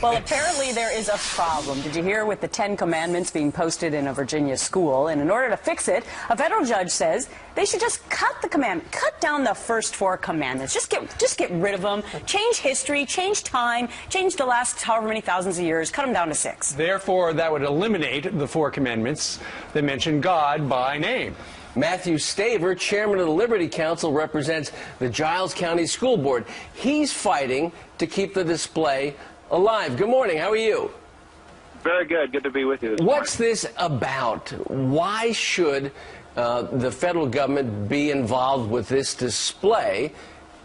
Well, apparently there is a problem. Did you hear with the 10 Commandments being posted in a Virginia school? And in order to fix it, a federal judge says they should just cut down the first 4 commandments. Just get rid of them. Change history, change time, change the last however many thousands of years, cut them down to 6. Therefore, that would eliminate the 4 commandments that mention God by name. Matthew Staver, chairman of the Liberty Council, represents the Giles County School Board. He's fighting to keep the display alive. Good morning. How are you? Very good. Good to be with you. What's this about? Why should the federal government be involved with this display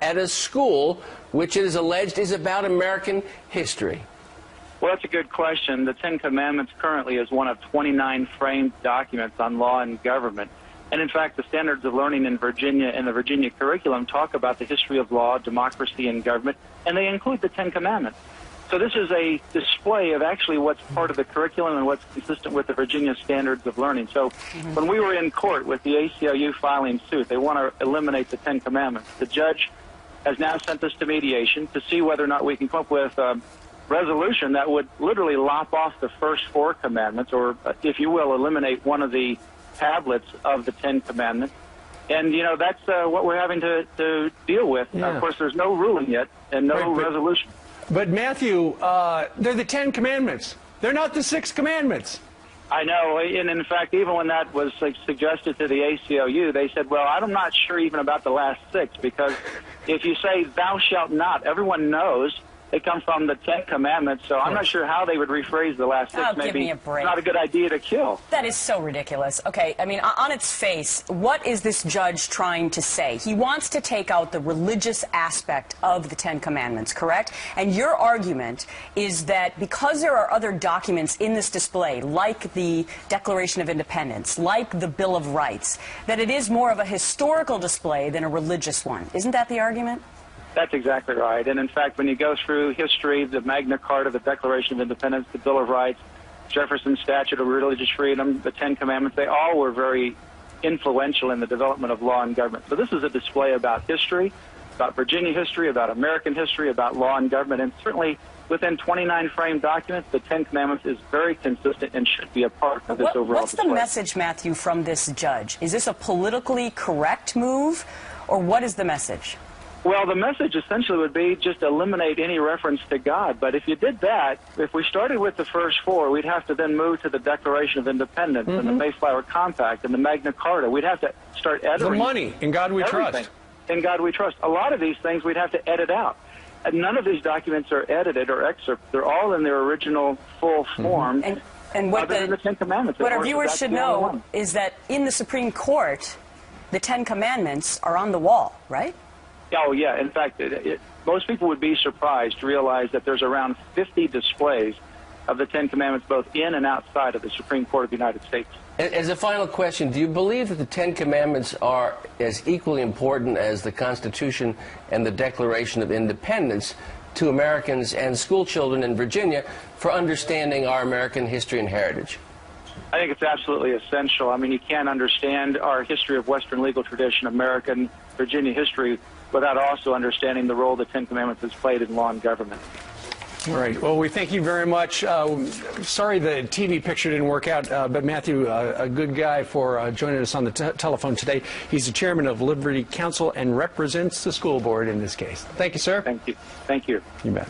at a school which it is alleged is about American history? Well, that's a good question. The 10 Commandments currently is one of 29 framed documents on law and government. And in fact, the standards of learning in Virginia and the Virginia curriculum talk about the history of law, democracy, and government, and they include the 10 Commandments. So this is a display of actually what's part of the curriculum and what's consistent with the Virginia standards of learning. So when we were in court with the ACLU filing suit, they want to eliminate the 10 Commandments. The judge has now sent us to mediation to see whether or not we can come up with a resolution that would literally lop off the first 4 commandments, or, if you will, eliminate one of the tablets of the 10 Commandments. And, you know, that's what we're having to deal with. Yeah. Of course, there's no ruling yet and no resolution. But, Matthew, they're the 10 Commandments. They're not the 6 Commandments. I know. And, in fact, even when that was suggested to the ACLU, they said, well, I'm not sure even about the last 6, because if you say thou shalt not, everyone knows they come from the 10 Commandments, so I'm not sure how they would rephrase the last 6. Maybe give me a break. Not a good idea to kill. That is so ridiculous. Okay, I mean, on its face, what is this judge trying to say? He wants to take out the religious aspect of the 10 Commandments, correct? And your argument is that because there are other documents in this display, like the Declaration of Independence, like the Bill of Rights, that it is more of a historical display than a religious one. Isn't that the argument? That's exactly right. And in fact, when you go through history, the Magna Carta, the Declaration of Independence, the Bill of Rights, Jefferson's Statute of Religious Freedom, the 10 Commandments, they all were very influential in the development of law and government. So this is a display about history, about Virginia history, about American history, about law and government. And certainly within 29 framed documents, the 10 Commandments is very consistent and should be a part of this overall What's display. the message, Matthew, from this judge? Is this a politically correct move, or what is the message? Well, the message essentially would be just eliminate any reference to God. But if you did that, if we started with the first 4, we'd have to then move to the Declaration of Independence and the Mayflower Compact and the Magna Carta. We'd have to start editing. The money. In God we trust. In God we trust. A lot of these things we'd have to edit out. And none of these documents are edited or excerpted. They're all in their original full form. And what the 10 Commandments. What our viewers should know is that in the Supreme Court, the 10 Commandments are on the wall, right? Oh, yeah. In fact, most people would be surprised to realize that there's around 50 displays of the 10 Commandments both in and outside of the Supreme Court of the United States. As a final question, do you believe that the 10 Commandments are as equally important as the Constitution and the Declaration of Independence to Americans and school children in Virginia for understanding our American history and heritage? I think it's absolutely essential. I mean, you can't understand our history of Western legal tradition, American Virginia history, without also understanding the role the 10 Commandments has played in law and government. All right. Well, we thank you very much. Sorry the TV picture didn't work out, but Matthew, a good guy for joining us on the telephone today. He's the chairman of Liberty Council and represents the school board in this case. Thank you, sir. Thank you. Thank you. You bet.